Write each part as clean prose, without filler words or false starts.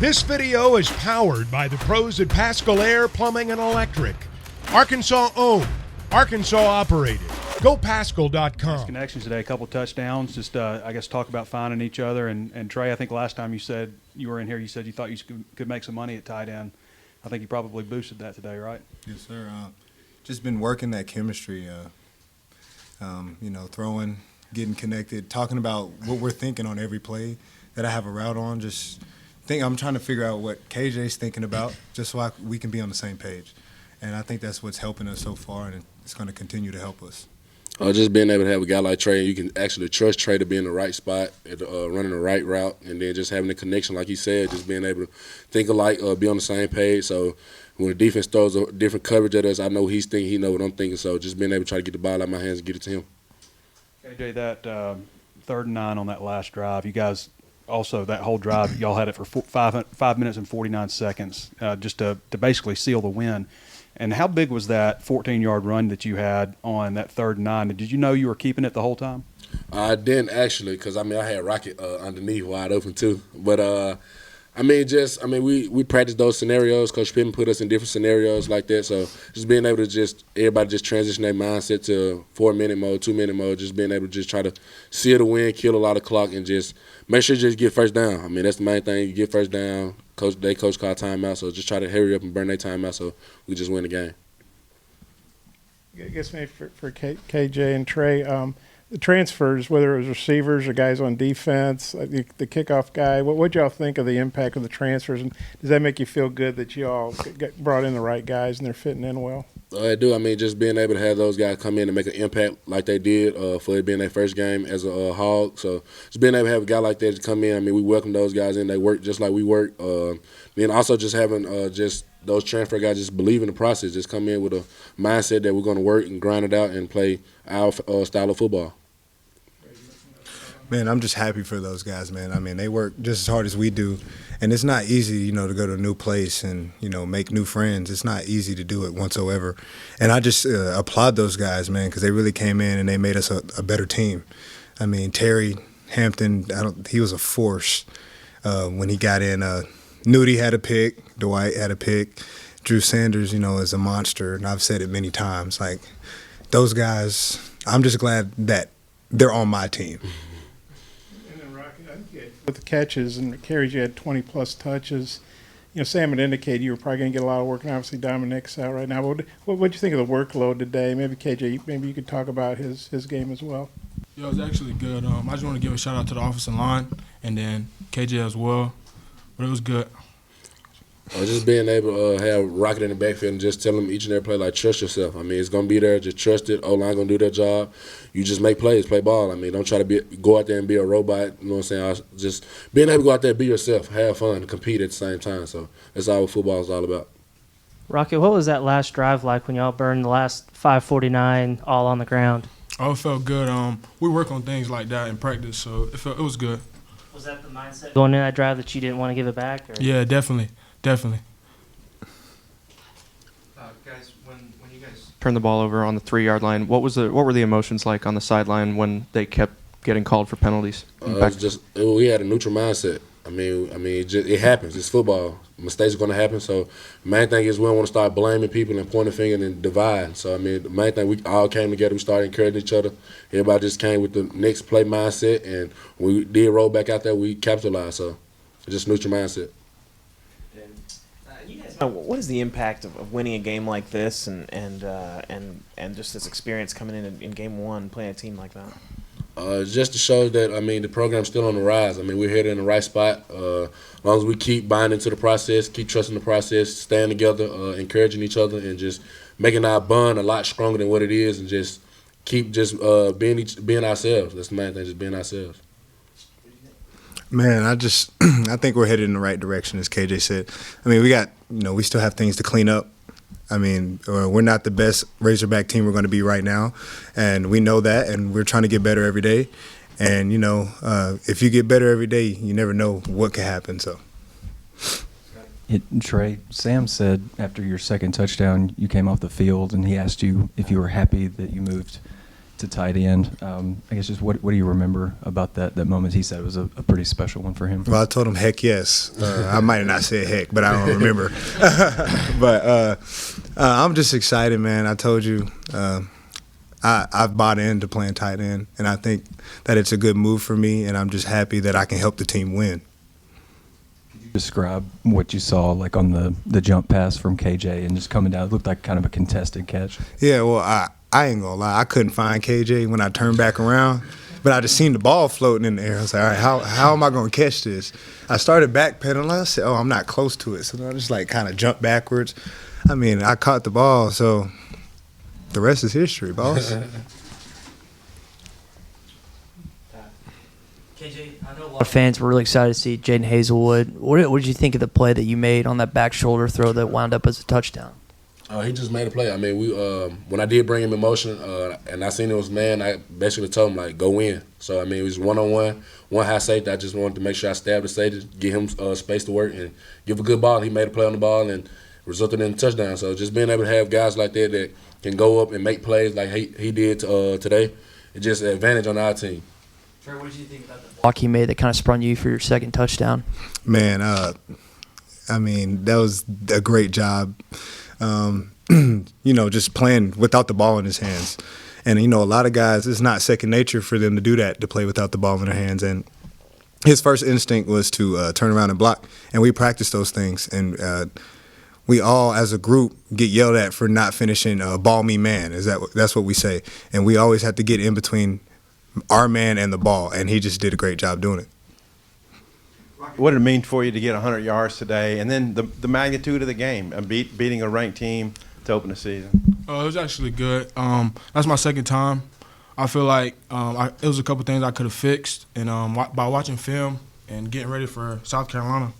This video is powered by the pros at Pascal Air Plumbing and Electric. Arkansas owned, Arkansas operated. GoPascal.com. Connections today, a couple touchdowns. Just, I guess, talk about finding each other. And Trey, I think last time you said you were in here, you said you thought you could make some money at tight end. I think you probably boosted that today, right? Yes, sir. Just been working that chemistry, throwing, getting connected, talking about what we're thinking on every play that I have a route on. I'm trying to figure out what KJ's thinking about just so we can be on the same page. And I think that's what's helping us so far, and it's going to continue to help us. Just being able to have a guy like Trey, you can actually trust Trey to be in the right spot, running the right route, and then just having the connection, like he said, just being able to think alike, be on the same page. So when the defense throws a different coverage at us, I know he's thinking, he knows what I'm thinking. So just being able to try to get the ball out of my hands and get it to him. KJ, that 3rd and 9 on that last drive, you guys also, that whole drive, y'all had it for 5 minutes and 49 seconds just to basically seal the win. And how big was that 14-yard run that you had on that 3rd and 9? Did you know you were keeping it the whole time? I didn't actually, because I had Rocket underneath wide open too. But we practiced those scenarios. Coach Pittman put us in different scenarios like that. So just being able to everybody just transition their mindset to 4-minute mode, 2-minute mode, just being able to just try to seal the win, kill a lot of clock, and just make sure you just get first down. That's the main thing. You get first down. Coach called timeout, so just try to hurry up and burn their timeout so we just win the game. I guess maybe for KJ and Trey, the transfers, whether it was receivers or guys on defense, the kickoff guy, what y'all think of the impact of the transfers? And does that make you feel good that you all brought in the right guys and they're fitting in well? I do. Just being able to have those guys come in and make an impact like they did for it being their first game as a Hog. So just being able to have a guy like that to come in, we welcome those guys in. They work just like we work. Then also just having just those transfer guys just believe in the process, just come in with a mindset that we're going to work and grind it out and play our style of football. Man, I'm just happy for those guys, man. They work just as hard as we do. And it's not easy, to go to a new place and, make new friends. It's not easy to do it whatsoever. And I just applaud those guys, man, because they really came in and they made us a better team. Terry Hampton, he was a force when he got in. Nudie had a pick. Dwight had a pick. Drew Sanders, is a monster. And I've said it many times. Like, those guys, I'm just glad that they're on my team. With the catches and the carries, you had 20-plus touches. Sam had indicated you were probably going to get a lot of work, and obviously Dominic's out right now. What did you think of the workload today? Maybe KJ, maybe you could talk about his game as well. Yeah, it was actually good. I just want to give a shout-out to the offensive line and then KJ as well. But it was good. Just being able to have Rocket in the backfield and just tell them each and every play, like, trust yourself. It's going to be there. Just trust it. O-line going to do their job. You just make plays, play ball. Don't try to go out there and be a robot. You know what I'm saying? Just being able to go out there and be yourself, have fun, compete at the same time. So that's all what football is all about. Rocket, what was that last drive like when y'all burned the last 5:49 all on the ground? Oh, it felt good. We work on things like that in practice, so it was good. Was that the mindset going in that drive that you didn't want to give it back? Or? Yeah, definitely. Guys, when you guys turned the ball over on the 3-yard line, what were the emotions like on the sideline when they kept getting called for penalties? We had a neutral mindset. It happens. It's football. Mistakes are going to happen. So the main thing is we don't want to start blaming people and pointing fingers and dividing. So, the main thing, we all came together. We started encouraging each other. Everybody just came with the next play mindset. And when we did roll back out there, we capitalized. So just neutral mindset. What is the impact of winning a game like this and just this experience coming in game one, playing a team like that? Just to show that, the program's still on the rise. We're headed in the right spot. As long as we keep buying into the process, keep trusting the process, staying together, encouraging each other, and just making our bond a lot stronger than what it is, and just keep being ourselves. That's the main thing, just being ourselves. Man, I think we're headed in the right direction, as KJ said. We still have things to clean up. We're not the best Razorback team we're going to be right now, and we know that, and we're trying to get better every day. And, if you get better every day, you never know what could happen. So, Trey, Sam said after your second touchdown, you came off the field, and he asked you if you were happy that you moved to tight end. I guess just what do you remember about that moment? He said it was a pretty special one for him. Well, I told him heck yes. I might have not said heck, but I don't remember. But I'm just excited, man. I told you I've bought into playing tight end, and I think that it's a good move for me, and I'm just happy that I can help the team win. Describe what you saw like on the jump pass from KJ and just coming down. It looked like kind of a contested catch. Yeah, well, I ain't gonna lie. I couldn't find KJ when I turned back around, but I just seen the ball floating in the air. I was like, all right, how am I gonna catch this? I started backpedaling. I said, oh, I'm not close to it. So I just like kind of jumped backwards. I mean, I caught the ball, so the rest is history, boss. KJ, I know a lot of fans were really excited to see Jaden Hazelwood. What did you think of the play that you made on that back shoulder throw that wound up as a touchdown? He just made a play. I mean, we when I did bring him in motion and I seen it was man, I basically told him, like, go in. So, I mean, it was one-on-one, one high safety. I just wanted to make sure I stabbed the safety, give him space to work, and give a good ball. He made a play on the ball and resulted in a touchdown. So just being able to have guys like that can go up and make plays like he did today, it's just an advantage on our team. Trey, what did you think about the block he made that kind of sprung you for your second touchdown? Man, I mean, that was a great job. Just playing without the ball in his hands. And, a lot of guys, it's not second nature for them to do that, to play without the ball in their hands. And his first instinct was to turn around and block. And we practiced those things. And we all, as a group, get yelled at for not finishing ball me man. That's what we say. And we always have to get in between our man and the ball. And he just did a great job doing it. What did it mean for you to get 100 yards today, and then the magnitude of the game and beating a ranked team to open the season? It was actually good. That's my second time. I feel like it was a couple things I could have fixed, and by watching film and getting ready for South Carolina,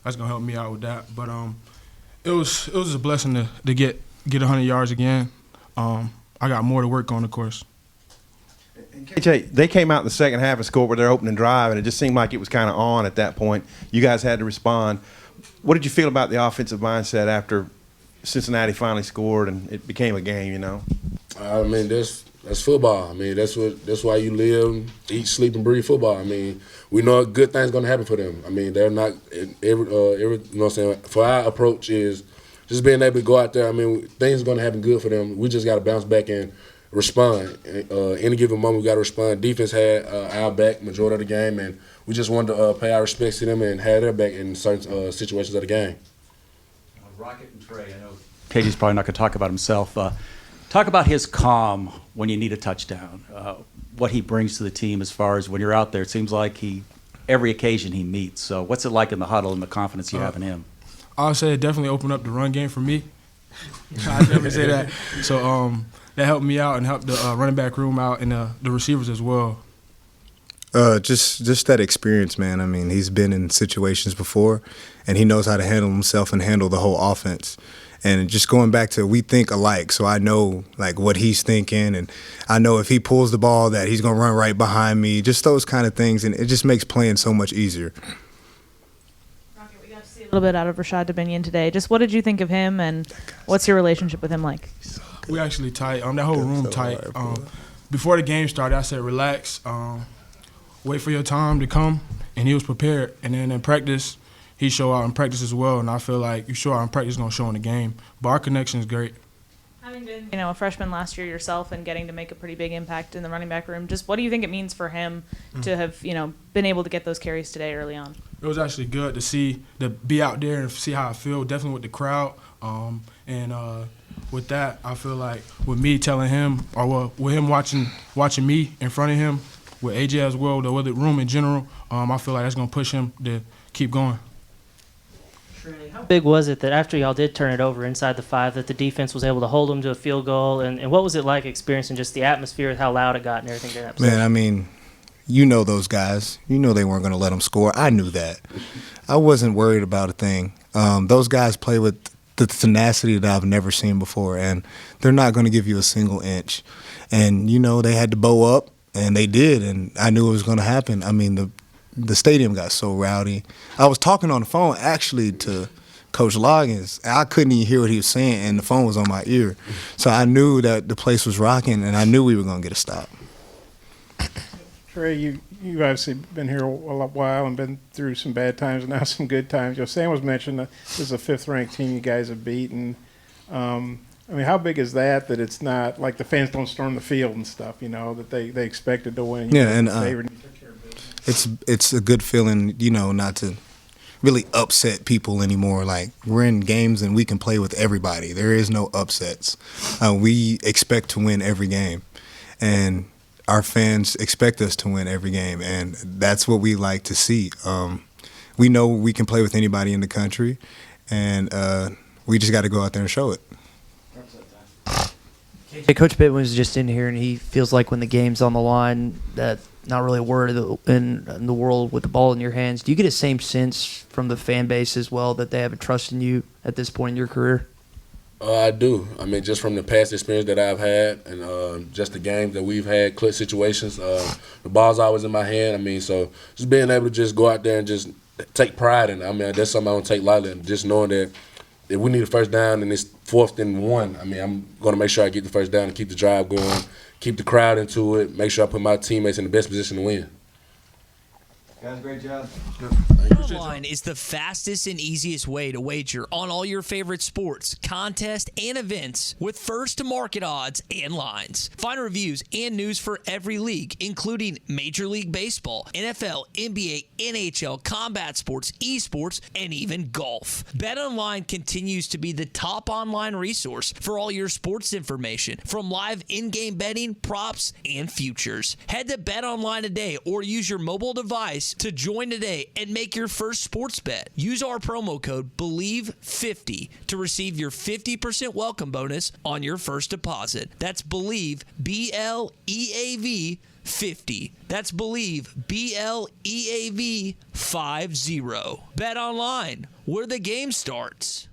that's gonna help me out with that. But it was a blessing to get 100 yards again. I got more to work on, of course. KJ, they came out in the second half and scored with their opening drive, and it just seemed like it was kind of on at that point. You guys had to respond. What did you feel about the offensive mindset after Cincinnati finally scored and it became a game, I mean, that's football. I mean, that's why you live, eat, sleep, and breathe football. I mean, we know a good thing's going to happen for them. I mean, they're not every you know what I'm saying? For our approach is just being able to go out there. I mean, things are going to happen good for them. We just got to bounce back and respond. Any given moment, we got to respond. Defense had our back majority of the game, and we just wanted to pay our respects to them and have their back in certain situations of the game. Rocket and Trey, I know KJ's probably not going to talk about himself. Talk about his calm when you need a touchdown, what he brings to the team as far as when you're out there. It seems like every occasion he meets. So what's it like in the huddle and the confidence you have in him? I'll say it definitely opened up the run game for me. I definitely say that. So that helped me out and helped the running back room out and the receivers as well. Just that experience, man. I mean, he's been in situations before, and he knows how to handle himself and handle the whole offense. And just going back to we think alike, so I know like what he's thinking, and I know if he pulls the ball that he's gonna run right behind me. Just those kind of things, and it just makes playing so much easier. Rocket, we got to see a little bit out of Rashad Dominion today. Just what did you think of him, and what's your relationship with him like? We actually tight. That whole room tight. Before the game started, I said relax, wait for your time to come, and he was prepared. And then in practice, he showed out in practice as well. And I feel like you show out in practice, gonna show in the game. But our connection is great. Having been, a freshman last year yourself and getting to make a pretty big impact in the running back room, just what do you think it means for him to have, been able to get those carries today early on? It was actually good to be out there and see how I feel, definitely with the crowd. With that, I feel like with me telling him, or with him watching me in front of him, with AJ as well, with the room in general, I feel like that's going to push him to keep going. How big was it that after y'all did turn it over inside the 5 that the defense was able to hold them to a field goal? And what was it like experiencing just the atmosphere with how loud it got and everything during that possession? Man, I mean, those guys. They weren't going to let them score. I knew that. I wasn't worried about a thing. Those guys play with the tenacity that I've never seen before, and they're not going to give you a single inch. And, they had to bow up, and they did, and I knew it was going to happen. I mean, the stadium got so rowdy. I was talking on the phone actually to Coach Loggins, I couldn't even hear what he was saying, and the phone was on my ear. So I knew that the place was rocking, and I knew we were going to get a stop. Trey, you've obviously been here a while and been through some bad times and now some good times. Sam was mentioning that this is a fifth-ranked team you guys have beaten. I mean, how big is that it's not like the fans don't storm the field and stuff, that they expected to win? Yeah, and it's a good feeling, not to really upset people anymore. Like, we're in games and we can play with everybody. There is no upsets. We expect to win every game, and our fans expect us to win every game, and that's what we like to see. We know we can play with anybody in the country, and we just got to go out there and show it. Hey, Coach Pittman was just in here, and he feels like when the game's on the line, that not really a word in the world with the ball in your hands. Do you get the same sense from the fan base as well that they have a trust in you at this point in your career? I do. I mean, just from the past experience that I've had and just the games that we've had, clutch situations, the ball's always in my hand. I mean, so just being able to just go out there and just take pride in it. I mean, that's something I don't take lightly. And just knowing that if we need a first down and it's 4th and 1, I mean, I'm going to make sure I get the first down and keep the drive going, keep the crowd into it, make sure I put my teammates in the best position to win. Guys, great job. BetOnline is the fastest and easiest way to wager on all your favorite sports, contests, and events with first-to-market odds and lines. Find reviews and news for every league, including Major League Baseball, NFL, NBA, NHL, combat sports, esports, and even golf. BetOnline continues to be the top online resource for all your sports information, from live in-game betting, props, and futures. Head to BetOnline today or use your mobile device to join today and make your first sports bet. Use our promo code BELIEVE50 to receive your 50% welcome bonus on your first deposit. That's BELIEVE, BLEAV 50. That's BELIEVE, BLEAV 50. Bet online, where the game starts.